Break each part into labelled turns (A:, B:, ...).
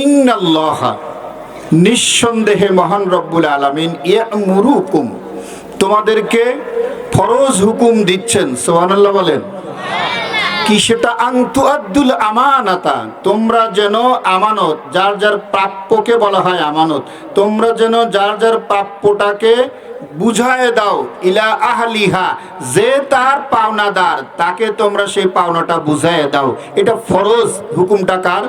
A: ইন্নাল্লাহা নিঃসন্দেহে মহান রব্বুল আলামিন ইয়ামুরুকুম তোমাদেরকে ফরজ হুকুম দিচ্ছেন। সুবহানাল্লাহ বলেন। কি সেটা? আনতুআদ্দুল আমানাতা, তোমরা যেন আমানত, যার যার প্রাপ্যকে বলা হয় আমানত, তোমরা যেন যার যার প্রাপ্যটাকে বুঝায় দাও ইলা আহলিহা, যে তার পাওনাদার তাকে তোমরা সেই পাওনাটা বুঝায় দাও। এটা ফরজ। হুকুমটা কার?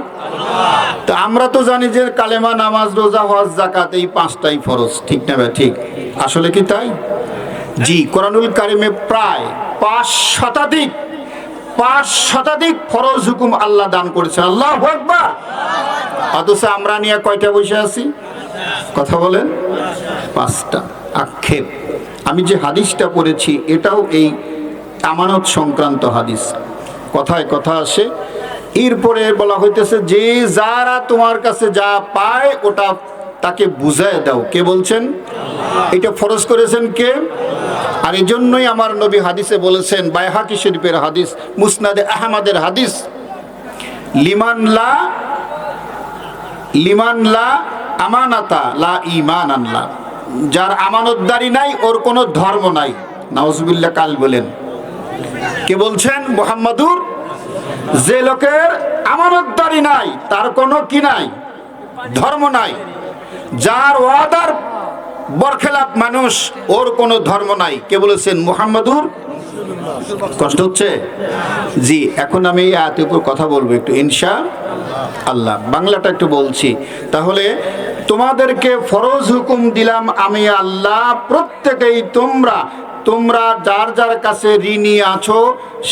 A: তো আমরা তো জানি যে কালেমা, নামাজ, রোজা, হজ, যাকাত এই পাঁচটাই ফরজ, ঠিক না ভাই? ঠিক। আসলে কি তাই? জি, কোরআনুল কারিমে প্রায় 5 শতাধিক ফরজ হুকুম আল্লাহ দান করেছে। আল্লাহু আকবার। অথচ আমরা নিয়ে কয়টা বসে আছি? কথা বলেন। 5টা। আক্ষেপ। আমি যে হাদিসটা পড়েছি এটাও এই আমানত সংক্রান্ত হাদিস। কথায় কথা আসে। এরপরে বলা হইতেছে যে যারা তোমার কাছে যা পায় ওটা তাকে বুঝায় দাও। কে বলছেন? এটা ফরজ করেছেন কে? আর এই জন্যই আমার নবী হাদিসে বলেছেন, বাইহাকি শরীফের হাদিস, মুসনাদে আহমদের হাদিস, লিমান লা আমানাতা লা ঈমান আনলা, যার আমানতদারি নাই ওর কোনো ধর্ম নাই। নাউজুবিল্লাহ। কাল বলেন। কে বলছেন? মুহাম্মাদুর। যে লোকের আমানতদারি নাই তার কোনো কি নাই? ধর্ম নাই। যার ওয়াদার বরখেলাপ মানুষ, ওর কোনো ধর্ম নাই। কে বলেছেন? মুহাম্মাদুর। কষ্ট হচ্ছে? জি। এখন আমি এই আয়াতের উপর কথা বলবো একটু ইনশাআল্লাহ। বাংলাটা একটু বলছি। তাহলে তোমাদেরকে ফরজ হুকুম দিলাম আমি আল্লাহ, প্রত্যেকেই তোমরা যার যার কাছে ঋণী আছো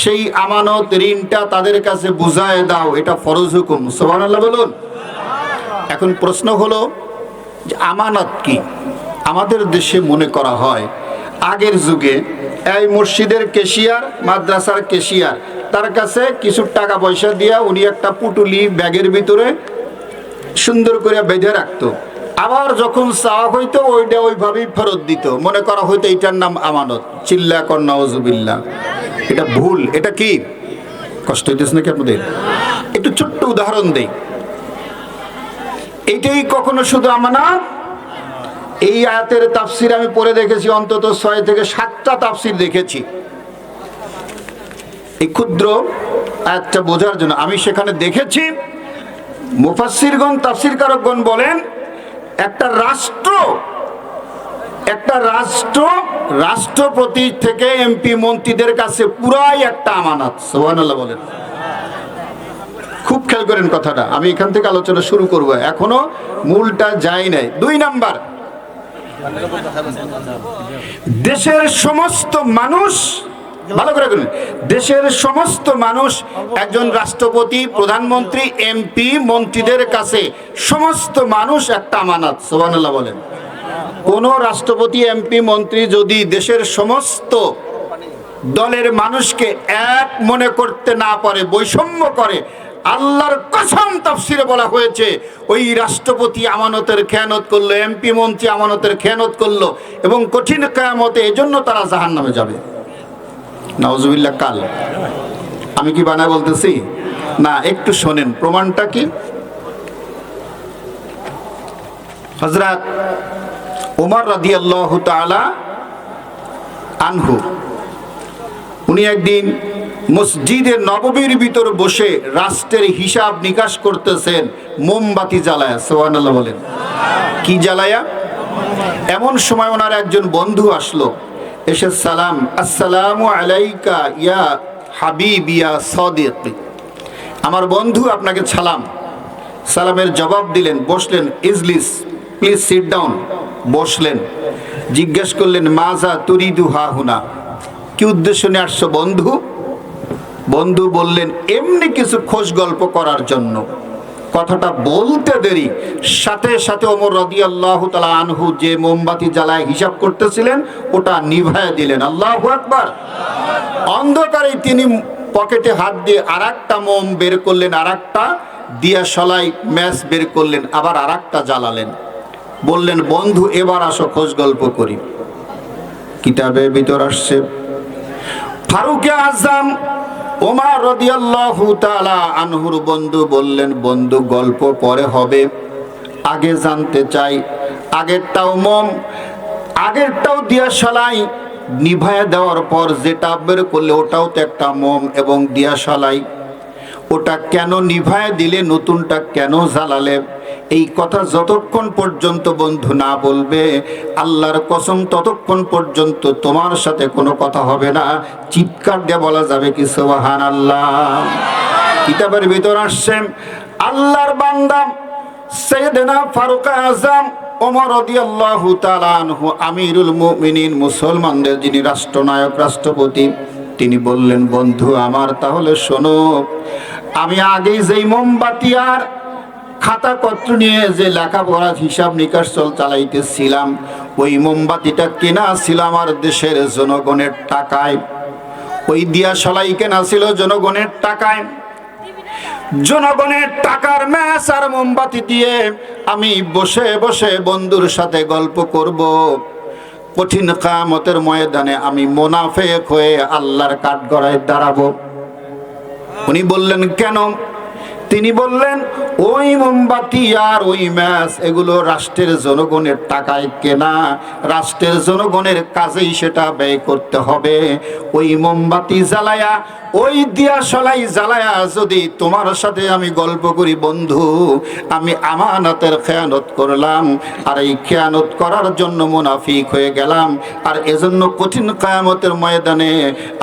A: সেই আমানত ঋণটা তাদের কাছে বুঝায় দাও। এটা ফরজ হুকুম। সুবহানাল্লাহ বলুন। এখন প্রশ্ন হলো যে আমানত কি? আমাদের দেশে মনে করা হয় আগের যুগে এই মসজিদের ক্যাশিয়ার, মাদ্রাসার ক্যাশিয়ার, তার কাছে কিছু টাকা পয়সা দিয়া উনি একটা পুটুলি ব্যাগের ভিতরে সুন্দর করে বেঁধে রাখতো। আবার যখন চাওয়া হইতো ওইটা ওইভাবেই ফেরত দিত। মনে করা হইতো এটার নাম আমানত। চিল্লা কর নাউজুবিল্লাহ। এটা ভুল। এটা কি? কষ্ট হইতেছে নাকি আপনাদের? একটু ছোট্ট উদাহরণ দেই। এইটাই কখনো শুধু আমানত? এই আয়াতের তাফসির আমি পড়ে দেখেছি, অন্তত 6 থেকে 7টা তাফসির দেখেছি এই ক্ষুদ্র আয়াতটা বোঝার জন্য। আমি সেখানে দেখেছি মুফাসসিরগণ, তাফসিরকারকগণ বলেন একটা রাষ্ট্রপতি থেকে এমপি মন্ত্রীদের কাছে পুরাই একটা আমানত। সুবহানাল্লাহ বলেন। খুব খেয়াল করেন কথাটা। আমি এখান থেকে আলোচনা শুরু করব, এখনো মূলটা যাই নাই। 2 নাম্বার, দেশের সমস্ত মানুষ, ভালো করে শুনুন, দেশের সমস্ত মানুষ একজন রাষ্ট্রপতি, প্রধানমন্ত্রী, এমপি মন্ত্রীদের কাছে সমস্ত মানুষ একটা আমানত। সুবহানাল্লাহ বলেন। কোন রাষ্ট্রপতি, এমপি, মন্ত্রী যদি দেশের সমস্ত দলের মানুষকে এক মনে করতে না পারে, বৈষম্য করে, আল্লাহর কসম তাফসিরে বলা হয়েছে ওই রাষ্ট্রপতি আমানতের খেয়ানত করলো, এমপি মন্ত্রী আমানতের খেয়ানত করলো, এবং কঠিন কিয়ামতে এজন্য তারা জাহান্নামে যাবে। নাউজুবিল্লাহ। কাল আমি কি বানায় বলতেছি না? একটু শোনেন প্রমাণটা কি। হযরত ওমর রাদিয়াল্লাহু তাআলা আনহু, উনি একদিন মসজিদে নববীর ভিতর বসে রাষ্ট্রের হিসাব নিকাশ করতেছেন মোমবাতি জ্বালায়া। সুবহানাল্লাহ বলেন। কি জ্বালায়া? এমন সময় ওনার একজন বন্ধু আসলো, এসে সালাম, আসসালামু আলাইকা ইয়া হাবিব ইয়া সাদিক, আমার বন্ধু আপনাকে সালাম। সালামের জবাব দিলেন, বসলেন। ইজলিস, প্লিজ সিট ডাউন। বসলেন। জিজ্ঞেস করলেন, মাজা তুরিদু হা হুনা, কি উদ্দেশ্য নিয়ে আসছো বন্ধু? বন্ধু বললেন, এমনি কিছু খোঁজ গল্প করার জন্য। কথাটা বলতে দেরি, সাথে সাথে ওমর রাদিয়াল্লাহু তাআলা আনহু যে মোমবাতি জ্বালায় হিসাব করতেছিলেন ওটা নিভায়া দিলেন। আল্লাহু আকবার। অন্ধকারে তিনি পকেটে হাত দিয়ে আরেকটা মোম বের করলেন, আরেকটা দিয়া সলাই ম্যাচ বের করলেন, আবার আরেকটা জ্বালালেন। বললেন, বন্ধু এবার আসো খোঁজ গল্প করি। কিতাবের ভিতর আসছে ফারুকে আজম ওমর রাদিয়াল্লাহু তাআলা আনহুর বন্ধু বললেন, বন্ধু গল্প পরে হবে, আগে জানতে চাই। আগেরটাও দিয়াশালাই নিভায়া দেওয়ার পর যেটা বের করলে ওটাও তো একটা মোম এবং দিয়াশালাই, ওটা কেন নিভায়া দিলে, নতুনটা কেন জ্বালালে? এই কথা যতক্ষণ পর্যন্ত বন্ধু না বলবে, আল্লাহর কসম ততক্ষণ পর্যন্ত তোমার সাথে কোনো কথা হবে না। চিৎকার দিয়ে বলা যাবে কি সুবহানাল্লাহ? কিতাবের ভিতর আসছে, আল্লাহর বান্দা সাইয়েদনা ফারুক আযম ওমর রাদিয়াল্লাহু তাআলা আনহু, আমিরুল মুমিনিন, মুসলমানদের যিনি রাষ্ট্রনায়ক, রাষ্ট্রপতি, তিনি বললেন, বন্ধু আমার তাহলে শোনো, আমি আগেই যেই মোমবাতি আর খাতা পত্র নিয়ে যে লেখাপড়া হিসাব নিকাশ চালাইতেছিলাম, ওই মোমবাতিটা কেনা ছিল আমার দেশের জনগণের টাকায়, ওই দিয়াশালাই কেনা ছিল জনগণের টাকায়। জনগণের টাকার ম্যাচ আর মোমবাতি দিয়ে আমি বসে বসে বন্ধুর সাথে গল্প করব, কঠিন কিয়ামতের ময়দানে আমি মুনাফিক হয়ে আল্লাহর কাঠগড়ায় দাঁড়াবো। উনি বললেন, কেন? তিনি বললেন, ওই মোমবাতি আর ওই ম্যাচ এগুলো রাষ্ট্রের জনগণের টাকায় কেনা, রাষ্ট্রের জনগণের কাজেই সেটা ব্যয় করতে হবে। ওই মোমবাতি জ্বালায়া, ওই দিয়াশালাই জ্বালায়া যদি তোমার সাথে আমি গল্প করি বন্ধু, আমি আমানতের খেয়ানত করলাম, আর এই খেয়ানত করার জন্য মুনাফিক হয়ে গেলাম। আর এজন্য কঠিন কিয়ামতের ময়দানে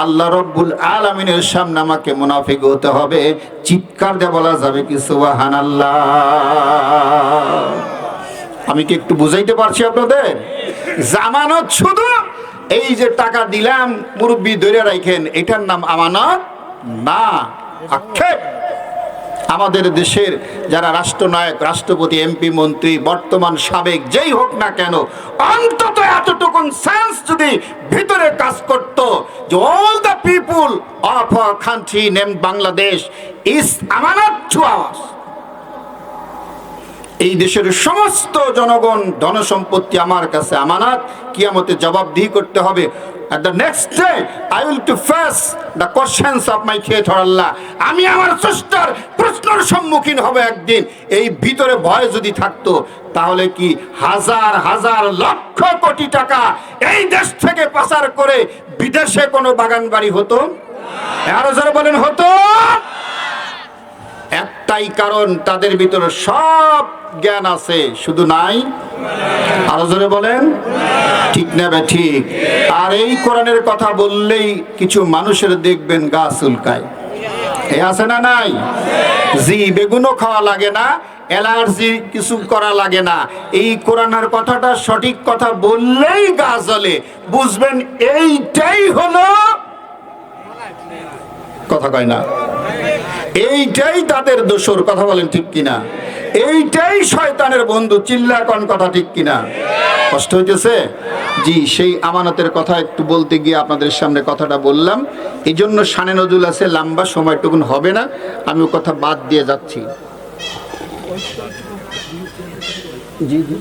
A: আল্লাহ রব্বুল আলামিনের সামনে আমাকে মুনাফিক হতে হবে। চিৎকার দিয়ে বলা যাবে কি সুবহানাল্লাহ? আমি কি একটু বুঝাইতে পারছি আপনাদের? জামানত শুধু এই যে টাকা দিলাম মুরব্বি ধরে রাখেন, এটার নাম আমানত না, আক্ষেপ। আমাদের দেশের যারা রাষ্ট্রনায়ক, রাষ্ট্রপতি, এমপি, মন্ত্রী, বর্তমান সাবেক যেই হোক না কেন, অন্তত এতটুকুন সেন্স যদি ভিতরে কাজ করত যে all the people of a country name Bangladesh is আমানত টু আওয়ার্স, এই দেশের সমস্ত জনগণ ধনসম্পত্তি আমার কাছে আমানত, কিয়ামতে জবাবদিহি করতে হবে। At the next day I will to face the questions of my creator Allah, আমি আমার স্রষ্টার প্রশ্নের সম্মুখীন হবে একদিন। এই ভিতরে ভয় যদি থাকতো, তাহলে কি হাজার হাজার লক্ষ কোটি টাকা এই দেশ থেকে পাচার করে বিদেশে কোনো বাগান বাড়ি হতো? আরো জোরে বলেন, হতো? একটাই কারণ, তাদের ভিতরে সব জ্ঞান আছে, শুধু নাই। আরো জোরে বলেন, ঠিক না বে ঠিক? আর এই কোরআনের কথা বললেই কিছু মানুষের দেখবেন গা চুলকায়, এ আছে না নাই? জি, বেগুনও খাওয়া লাগে না, অ্যালার্জি কিছু করা লাগে না, এই কোরআনের কথাটা সঠিক কথা বললেই গা জ্বলে। বুঝবেন এইটাই হলো কথা, কয় না? এইটাই তাদের দোষর, কথা বলেন ঠিক কিনা? এইটাই শয়তানের বন্ধু, চিল্লা কোন কথা ঠিক কিনা? কষ্ট হইতেছে? জি, সেই আমানতের কথা একটু বলতে গিয়ে আপনাদের সামনে কথাটা বললাম। এই জন্য শানে নজরুল আছে, লম্বা সময়টুকুন হবে না, আমি ও কথা বাদ দিয়ে যাচ্ছি। জি জি,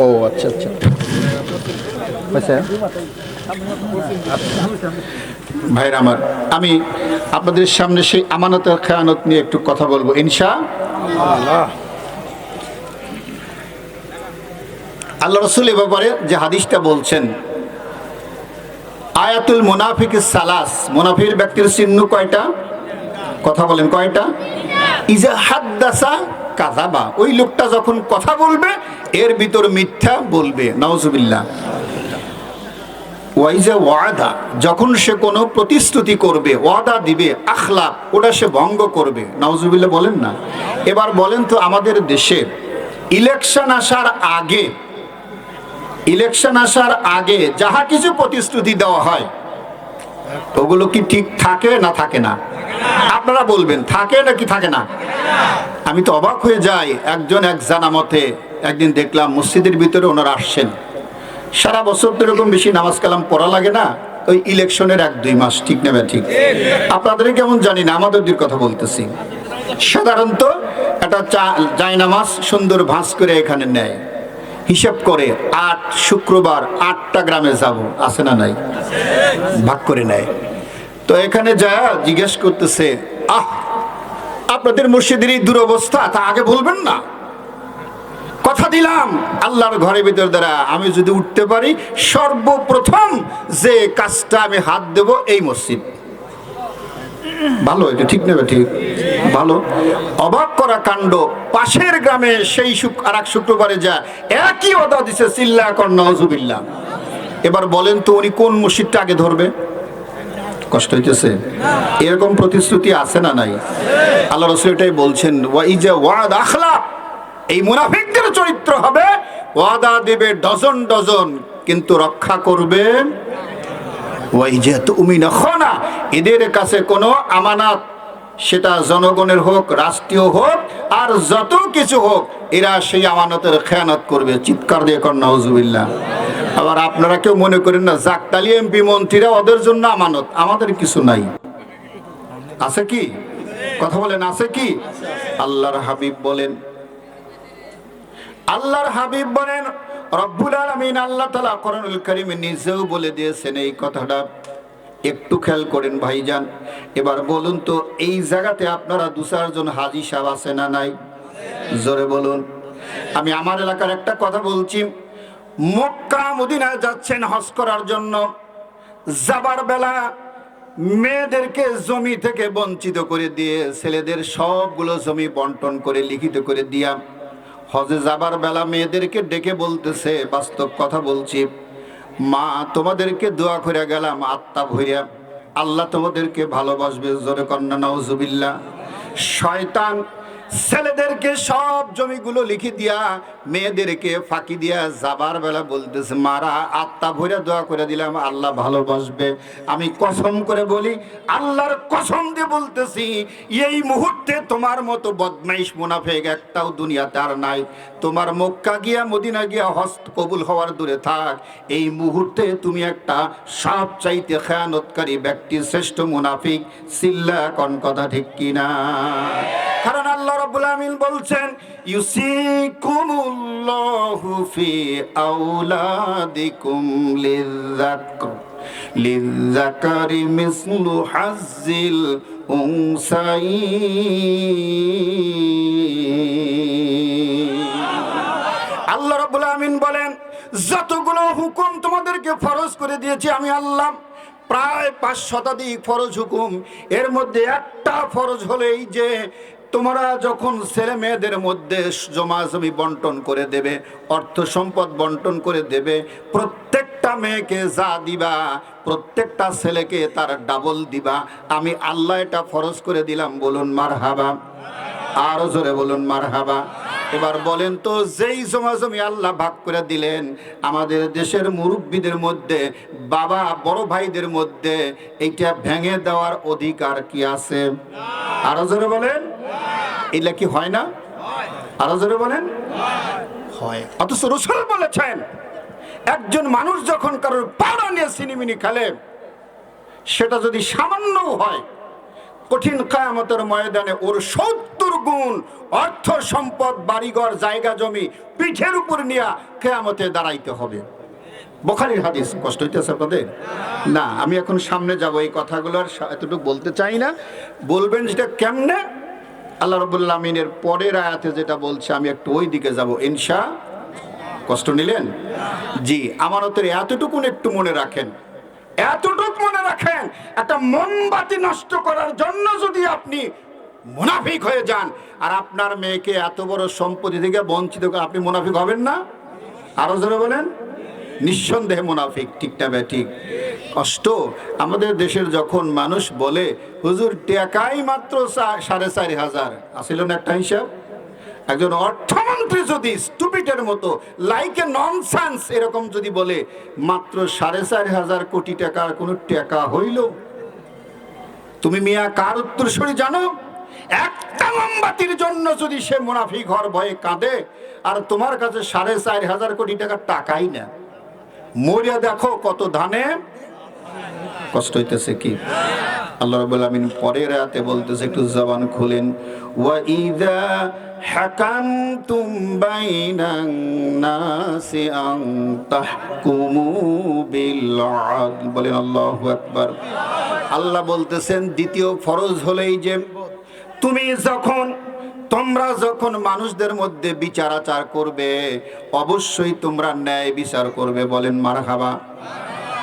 A: ও আচ্ছা আচ্ছা, ভাইরা আমার, আমি আপনাদের সামনে সেই আমানতের খেয়ানত নিয়ে একটু কথা বলবো ইনশাআল্লাহ। আল্লাহ রাসূল এ ব্যাপারে যে হাদিসটা বলছেন, আয়াতুল মুনাফিক সালাস, মুনাফির ব্যক্তির চিহ্ন কয়টা? কথা বলেন, কয়টা? ইজা হাদ্দাসা কাযাবা, ওই লোকটা যখন কথা বলবে এর ভিতর মিথ্যা বলবে, নাউজুবিল্লাহ। ওয়াইজা ওয়াদা, যখন সে কোনো প্রতিশ্রুতি করবে, ওয়াদা দিবে, আখলাক, ওটা সে ভঙ্গ করবে, নাউজুবিল্লাহ বলেন না? এবার বলেন তো, আমাদের দেশে ইলেকশন আসার আগে যাহা কিছু প্রতিশ্রুতি দেওয়া হয়, ওগুলো কি ঠিক থাকে না থাকে না? আপনারা বলবেন, থাকে নাকি থাকে না? আমি তো অবাক হয়ে যাই। একজন এক জানামতে একদিন দেখলাম মসজিদের ভিতরে ওনারা আসছেন, সারা বছর তো এরকম বেশি নামাজ কালাম পড়া লাগে না, ওই ইলেকশনের 1-2 মাস, ঠিক না ঠিক? আপনাদের কেমন জানি না, আমাদের কথা বলতেছি। সাধারণত একটা জায় নামাজ সুন্দর ভাঁজ করে এখানে নেয়, হিসাব করে 8 শুক্রবার 8টা গ্রামে যাব, আছে না নাই? ভাগ করে নেয়। তো এখানে যা জিজ্ঞেস করতেছে, আপনাদের মুর্শিদের এই দুরবস্থা, তা আগে বলবেন না? কথা দিলাম আল্লাহর ঘরের ভিতর দ্বারা আমি যদি উঠতে পারি, সর্বপ্রথম যে কাজটা আমি হাত দেব এই মসজিদ। ভালো, এটা ঠিক নেবে, ঠিক ভালো। অবাক করা কাণ্ড, পাশের গ্রামে সেই আর এক শুক্রবারে যা একই ওয়াদা দিছে, চিল্লা কর নাউজুবিল্লাহ। এবার বলেন তো উনি কোন মসজিদটা আগে ধরবে? কষ্ট হইতেছে? এরকম প্রতিশ্রুতি আছে না নাই? আল্লাহ রাসূল এটাই বলছেন, ওয়াইজা ওয়াদ আখলা, এই মুনাফিকদের চরিত্র হবে ওয়াদা দেবে ডজন ডজন, কিন্তু রক্ষা করবে ওয়াইজা তুমিনা খানা, এদের কাছে কোনো আমানত, সেটা জনগণের হোক, রাষ্ট্রীয় হোক, আর যত কিছু হোক, এরা সেই আমানতের খেয়ানত করবে। চিৎকার দিয়ে কর নাউজুবিল্লাহ। আবার আপনারা কেউ মনে করেন না জাকতালি এমপি মন্ত্রীরা ওদের জন্য আমানত, আমাদের কিছু নাই। আছে কি? কথা বলেন, আছে কি? আল্লাহর হাবিব বলেন, আল্লাহর হাবিব বলেন, রব্বুল আলামিন আল্লাহ তাআলা কোরআনুল কারীমে নিজেও বলে দিয়েছেন এই কথাটা। একটু খেয়াল করেন ভাইজান। এবার বলুন তো, এই জায়গাতে আপনারা দু চারজন হাজী সাহেব আছে না নাই? জোরে বলুন। আমি আমার এলাকার একটা কথা বলছি। মক্কা মদিনায় যাচ্ছেন হজ করার জন্য, যাবার বেলা মেয়েদেরকে জমি থেকে বঞ্চিত করে দিয়ে, ছেলেদের সবগুলো জমি বন্টন করে লিখিত করে দিয়া, হজে যাবার বেলা মেয়েদেরকে ডেকে বলতেছে, বাস্তব কথা বলছি, মা তোমাদেরকে দোয়া করে গেলাম আত্মা ভইরা, আল্লাহ তোমাদেরকে ভালোবাসবে। জোরে কন্যা নাউজুবিল্লাহ। শয়তান ছেলেদেরকে সব জমিগুলো লিখে দিয়া, মেয়েদেরকে ফাঁকি দিয়া যাবার বেলা বলতেছে, মারা আত্মা ভইরা দোয়া করে দিলাম, আল্লাহ ভালোবাসবে। আমি কসম করে বলি, আল্লাহর কসম দিয়ে বলতেছি, এই মুহূর্তে তোমার মতো বদমাইশ মুনাফিক একটাও দুনিয়াতে আর নাই। তোমার মক্কা গিয়া মদিনা গিয়া হজ কবুল হওয়ার দূরে থাক, এই মুহূর্তে তুমি একটা সবচাইতে খেয়ানতকারী ব্যক্তি, শ্রেষ্ঠ মুনাফিক। চিল্লা কোন কথা ঠিক কিনা? কারণ আল্লাহ রাব্বুল আমিন বলছেন, ইউসিকুমুল্লাহু ফি আওলাদিকুম লিযাকারি মিসলু হাজ্জিল উনসাইয়্যিন। আল্লাহ রাব্বুল আমিন বলেন, যতগুলো হুকুম তোমাদেরকে ফরজ করে দিয়েছি আমি আল্লাহ, প্রায় 5 শতাধিক ফরজ হুকুম, এর মধ্যে একটা ফরজ হলো এই যে তোমরা যখন ছেলে মেয়েদের মধ্যে জমা জমি বন্টন করে দেবে, অর্থ সম্পদ বন্টন করে দেবে, প্রত্যেকটা মেয়েকে যা দিবা, প্রত্যেকটা ছেলেকে তার ডাবল দিবা। আমি আল্লাহ এটা ফরজ করে দিলাম। বলুন মারহাবা। আরো জোরে বলুন মারহাবা। এবার বলেন তো, যেই জমা জমি আল্লাহ ভাগ করে দিলেন, আমাদের দেশের মুরব্বীদের মধ্যে, বাবা বড় ভাইদের মধ্যে এইটা ভেঙে দেওয়ার অধিকার কি আছে? আরো জোরে বলেন। এটা কি হয় না? আরো জোরে বলেন। হয়। অথচ রাসূল বলেছেন, একজন মানুষ যখন কারোর পাড়া নিয়ে সিনিমিনি খেলে, সেটা যদি সামান্যও হয়, কঠিন কিয়ামতের ময়দানে ওর 70 গুণ অর্থ সম্পদ, বাড়িঘর, জায়গা জমি পিঠের উপর নিয়ে কিয়ামতে দাঁড়াইতে হবে। বুখারীর হাদিস। কষ্ট হইতেছে আপনাদের? না, আমি এখন সামনে যাব, এই কথাগুলো আর এতটুকু বলতে চাই না। বলবেন যেটা কেমনে? আল্লাহ রাব্বুল আমিনের পরের আয়াতে যেটা বলছে, আমি একটু ওই দিকে যাব ইনশাআল্লাহ। কষ্ট নিলেন? জি, আমানতের এতটুকু একটু মনে রাখেন, এতটুকু মনে রাখেন, একটা মোমবাতি নষ্ট করার জন্য যদি আপনি মুনাফিক হয়ে যান, আর আপনার মেয়েকে এত বড় সম্পত্তি থেকে বঞ্চিত করে, আপনি মুনাফিক হবেন না? আরো জোরে বলেন। নিঃসন্দেহে মুনাফিক। ঠিক না ঠিক? কষ্ট। আমাদের দেশের যখন মানুষ বলে, হুজুর টাকাই মাত্র 4,500 আসিল না একটা হিসাব, একজন অর্থমন্ত্রী যদি স্টুপিডের মতো লাইকে ননসেন্স এরকম যদি বলে, মাত্র 4,500 কোটি টাকার কোনো টাকা হইল? তুমি মিয়া কার উত্তরসূরি জানো? একটা মোমবাতির জন্য যদি সে মুনাফিক হওয়ার ভয়ে কাঁদে, আর তোমার কাছে 4,500 কোটি টাকার টাকাই না, মরিয়া দেখো কত ধানে। কষ্ট হইতেছে কি? আল্লাহ রাব্বুল আমিন পরের আয়াতে বলতেছে, একটু জবান খুলেন, ওয়া ইযা হাকামতুম বাইনান নাসি আন তাহকুমু বিল আদল। বলেন আল্লাহু আকবার। আল্লাহ বলতেছেন দ্বিতীয় ফরজ হলেই যে তোমরা যখন মানুষদের মধ্যে বিচার আচার করবে অবশ্যই তোমরা ন্যায় বিচার করবে। বলেন মারহাবা।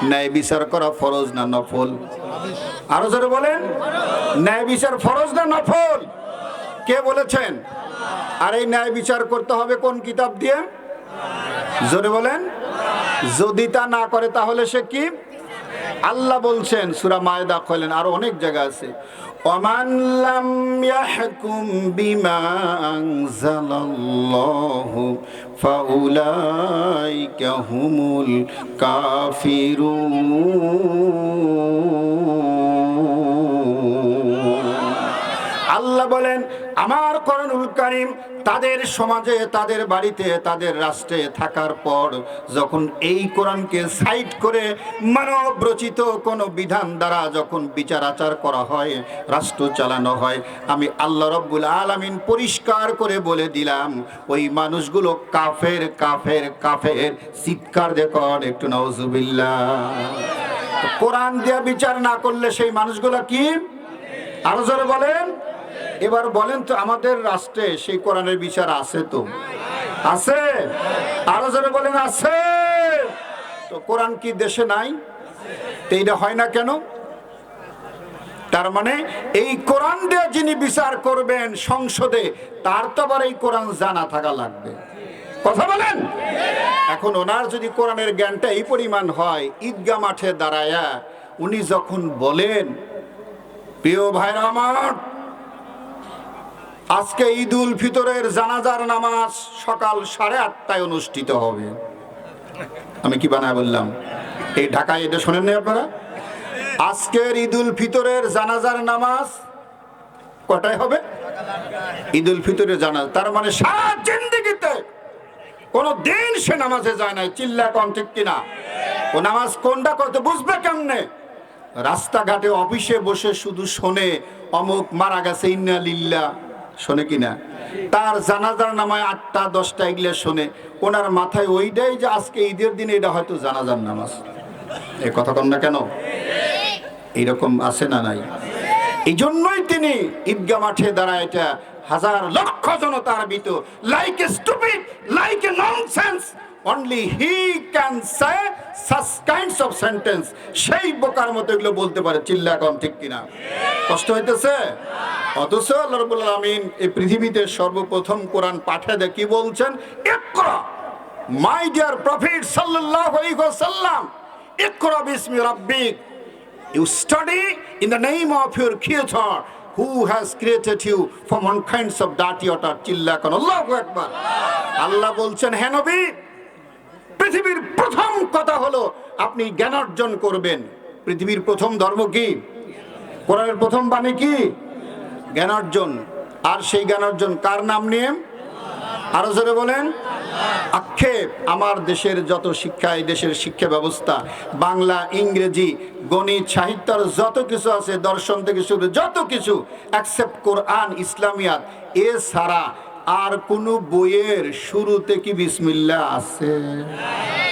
A: ন্যায় বিচার করা ফরজ না নফল? আরো জোরে বলেন, ন্যায় বিচার ফরজ না নফল? কে বলেছেন? আর এই ন্যায় বিচার করতে হবে কোন কিতাব দিয়ে? জোরে বলেন। যদি তা না করে তাহলে সে কি? আল্লাহ বলছেন সূরা মায়েদা কইলেন, আরো অনেক জায়গা আছে, ওমান লাম ইয়াহকুম বিমা আনজালাল্লাহু ফাউলাইকা হুমুল কাফিরুন। আল্লাহ বলেন আমার কোরআনুল কারীম তাদের সমাজে, তাদের বাড়িতে, তাদের রাষ্ট্রে থাকার পর যখন এই কোরআনকে সাইড করে মানব রচিত কোনো বিধান দ্বারা যখন বিচার আচার করা হয়, রাষ্ট্র চালানো হয়, আমি আল্লাহ রাব্বুল আলামিন পরিষ্কার করে বলে দিলাম ওই মানুষগুলো কাফের কাফের কাফের। চিৎকার দেখুন একটু নাউজুবিল্লাহ। কোরআন দিয়ে বিচার না করলে সেই মানুষগুলো কি? আরো জোরে বলেন। এবার বলেন তো আমাদের রাষ্ট্রে সেই কোরআনের বিচার আছে? তো আছে? আরো জোরে বলেন আছে। তো কোরআন কি দেশে নাই? তো এইটা হয় না কেন? তার মানে এই কোরআন দিয়ে যিনি বিচার করবেন সংসদে, তার তো আবার এই কোরআন জানা থাকা লাগবে। কথা বলেন। এখন ওনার যদি কোরআনের জ্ঞানটা এই পরিমাণ হয়, ঈদগাহ মাঠে দাঁড়ায়া উনি যখন বলেন, প্রিয় ভাইরা আমার, আজকে ঈদুল ফিতরের জানাজার নামাজ সকাল 8:30টায় অনুষ্ঠিত হবে। আমি কি বানায় বললাম? এই ঢাকায় এটা শোনেন না আপনারা? আজকের ঈদুল ফিতরের জানাজার নামাজ কটায় হবে? ঈদুল ফিতরের জানাজা। তার মানে সারা জিন্দেগিতে কোনো দিন সে নামাজে যায় নাই। চিল্লা কম ঠিক কিনা? ও নামাজ কোনটা করতে বুঝবে কেমনে? রাস্তাঘাটে অফিসে বসে শুধু শোনে অমুক মারা গেছে, ইন্না লিল্লাহ, শোনে কিনা? তার জানাজার নামায় 8টা 10টা এগুলো শোনে। ওনার মাথায় ওইটাই যে আজকে ঈদের দিনে এটা হয়তো জানাজার নামাজ। এই কথা কন না কেন? এইরকম আছে না নাই? এই জন্যই তিনি ঈদগাহ মাঠে দাঁড়ায় এটা হাজার লক্ষ জনতার ভিতর like a stupid, like a nonsense, only he can say such kinds of sentence। সেই বোকার মতো এগুলো বলতে পারে। চিল্লা কম ঠিক কিনা? কষ্ট হইতেছে? অথচ আল্লাহ রাব্বুল আলামিন এই পৃথিবীতে সর্বপ্রথম কোরআন পাঠিয়ে দিয়ে কি বলছেন? ইকরা, মাই ডিয়ার প্রফেট সাল্লাল্লাহু আলাইহি ওয়াসাল্লাম, ইকরা বিসমি রাব্বিক, you study in the name of your creator who has created you from all kinds of dirty water। চিল্লা কোন আল্লাহু আকবার। আল্লাহ বলছেন, হে নবী, পৃথিবীর প্রথম কথা হলো আপনি জ্ঞান অর্জন করবেন। পৃথিবীর প্রথম ধর্ম কি? কোরআনের প্রথম বাণী কি? জ্ঞান অর্জন। আর সেই জ্ঞান অর্জন কার নাম নিয়ে? আরো জোরে বলেন। আক্ষেপ আমার দেশের যত শিক্ষা, এই দেশের শিক্ষা ব্যবস্থা, বাংলা, ইংরেজি, গণিত, সাহিত্যর যত কিছু আছে, দর্শন থেকে শুরু যত কিছু, অ্যাকসেপ্ট কোরআন, ইসলামিয়াত, এছাড়া আর কোন বইয়ের শুরুতে কি বিসমিল্লাহ আছে?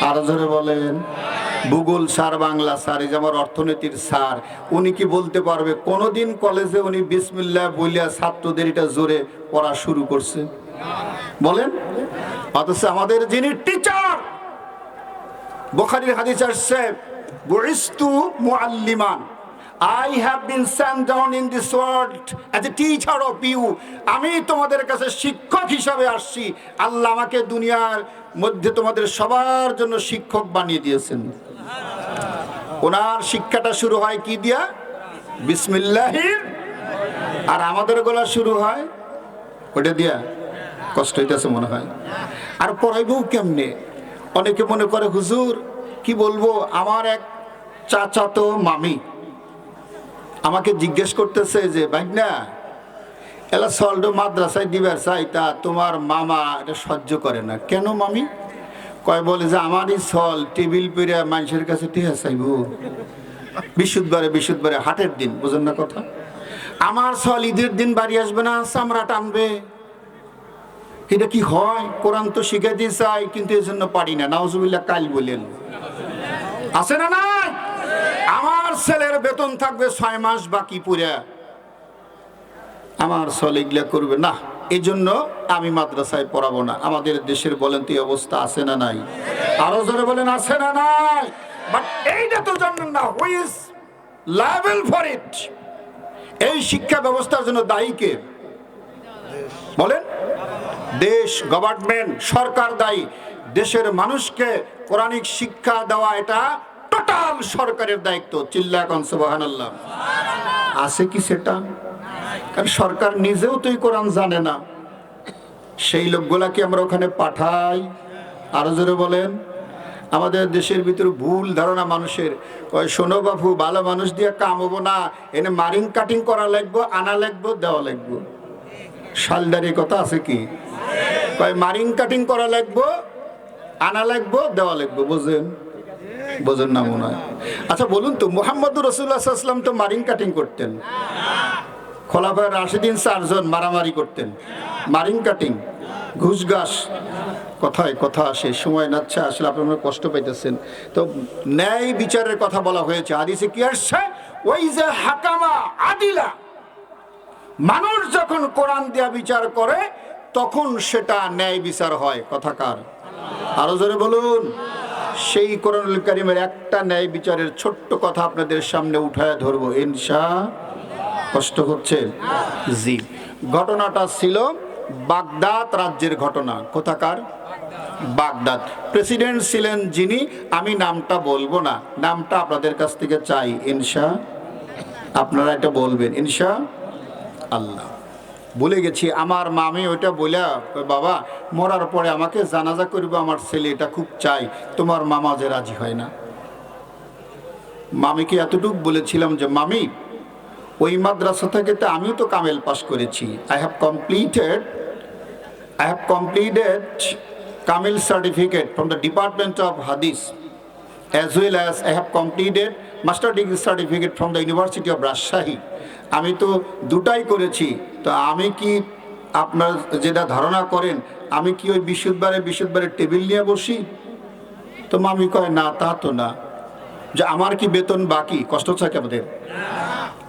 A: আরো জোরে বলেন। ভূগোল স্যার, বাংলা স্যার, এই যে আমার অর্থনীতির স্যার, উনি কি বলতে পারবে কোনোদিন কলেজে উনি বিসমিল্লাহ বলিয়া ছাত্রদের এটা জোরে পড়া শুরু করছে? বলেন। অথচ আমাদের যিনি টিচার, বুখারীর হাদিস আসছে, বুইস্তু মুআল্লিমান, I have been sent down in this world as a teacher of you। আমি তোমাদের কাছে শিক্ষক হিসাবে আসছি। আল্লাহ আমাকে দুনিয়ার মধ্যে তোমাদের সবার জন্য শিক্ষক বানিয়ে দিয়েছেন। ওনার শিক্ষাটা শুরু হয় কি দিয়া? বিসমিল্লাহির। আর আমাদের গলা শুরু হয় ওটা দিয়া। কষ্ট হইতেছে মনে হয়। আর পড়াইবো কেমনে? অনেকে মনে করে হুজুর কি বলবো, আমার এক চাচাতো মামি আমাকে জিজ্ঞেস করতেছে যে ভাইনা, এলা সল্ডো মাদ্রাসায় দিবার চাই, তা তোমার মামা এটা সহ্য করে না কেন মামি? কয় বলে যে আমারই সল টেবিল পেরে মানুষের কাছে টিহা চাইব বিশুদ্ধবারে হাটের দিন, বুঝেন না কথা? আমার সল ঈদের দিন বাড়ি আসবে না, চামড়া টানবে। এটা কি হয়? কোরআন তো শিখাইতে চাই কিন্তু এর জন্য পারি না। নাউজুবিল্লাহ কাল বলেন। আছে না নাই? আমার ছেলের বেতন থাকবে 6 মাস বাকি পুরা, আমার ছেলে এগুলা করবে না, এই জন্য আমি মাদ্রাসায় পড়াবো না। আমাদের দেশের বলেন তো এই অবস্থা আছে না নাই? আরো জোরে বলেন আছে না নাই? বাট এইটা তো জানেন না, who is liable for it? এই শিক্ষা ব্যবস্থার জন্য দায়ী কে বলেন? দেশ, গভর্নমেন্ট, সরকার দায়ী। দেশের মানুষকে কোরআনিক শিক্ষা দেওয়া এটা টোটাল সরকারের দায়িত্ব। চিল্লা কোন সুবহানাল্লাহ। আছে কি সেটা? কারণ সরকার নিজেও তো এই কোরআন জানে না, সেই লোকগুলাকে আমরা ওখানে পাঠাই। আরো জোরে বলেন। আমাদের দেশের ভিতরে ভুল ধারণা মানুষের, কয় শোনো বাবু, ভালো মানুষ দিয়ে কাম হবো না, এনে মারিং কাটিং করা লাগবো, আনা লাগবো, দেওয়া লাগবো। শালদারি কথা আছে কি? কয় মারিং কাটিং করা লাগবো, আনা লাগবো, দেওয়া লাগবো। বোঝেন? বোঝেন না মনে হয়। আচ্ছা বলুন তো, মুহাম্মদুর রাসূলুল্লাহ সাল্লাল্লাহু আলাইহি ওয়াসাল্লাম তো মারিং কাটিং করতেন? খোলাফায়ে রাশিদিন 4 জন মারামারি করতেন, মারিং কাটিং, ঘুষ ঘাস। কথায় কথা আসে, সময় নাচ্ছে, আসলে আপনারা কষ্ট পাইতেছেন। তো ন্যায় বিচারের কথা বলা হয়েছে, হাদিসে কি আসছে? ওই যে হাকামা আদিলা, মানুষ যখন কোরআন দিয়া বিচার করে তখন সেটা ন্যায় বিচার হয়। কথাকার আরো জোরে বলুন। সেই কোরআনুল কারীমের একটা ন্যায় বিচারের ছোট্ট কথা আপনাদের সামনে উঠায় ধরবো কষ্ট হচ্ছে? জি। ঘটনাটা ছিল বাগদাদ রাজ্যের ঘটনা। কোথাকার? বাগদাদ। প্রেসিডেন্ট ছিলেন যিনি, আমি নামটা বলবো না, নামটা আপনাদের কাছ থেকে চাই আপনারা এটা বলবেন আল্লাহ। বলে গেছি, আমার মামি ওইটা বলে, বাবা মরার পরে আমাকে জানাজা করবে আমার ছেলে, এটা খুব চাই, তোমার মামা যে রাজি হয় না। মামিকে এতটুকু বলেছিলাম যে মামি, ওই মাদ্রাসা থেকে তো আমিও তো কামেল পাস করেছি। I have completed Kamel certificate from the department of হাদিস, as well as I have completed master degree certificate from the University of Rajshahi. আমি তো দুটাই করেছি, তো আমি কি আপনার যেটা ধারণা করেন আমি কি ওই বিশুদ্ধবারে টেবিল নিয়ে বসি? তো মামি কয় না, তা তো না। যে আমার কি বেতন বাকি? কষ্ট হচ্ছে আমাদের,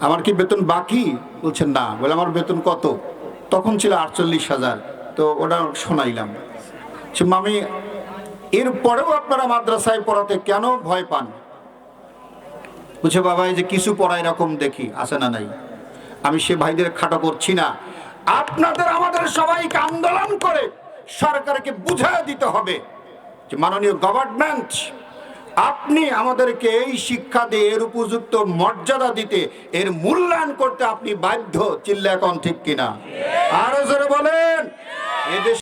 A: আমার কি বেতন বাকি? বলছেন না। বলে আমার বেতন কত? তখন ছিল 48,000। তো ওটা শোনাইলাম। সে মামি, এরপরেও আপনারা মাদ্রাসায় পড়াতে কেন ভয় পান? বুঝে বাবা, এই যে কিছু পড়া এরকম দেখি, আছে না নাই? আমি সে ভাইদের খাটো করছি না। আপনাদের আমাদের সবাইকে আন্দোলন করে সরকারকে বুঝিয়ে দিতে হবে যে মাননীয় গভর্নমেন্ট, আপনি আমাদেরকে এই শিক্ষা দিয়ে এর উপযুক্ত মর্যাদা দিতে, এর মূল্যায়ন করতে আপনি বাধ্য। চিল্লা এখন ঠিক কিনা? আরো জোরে বলেন।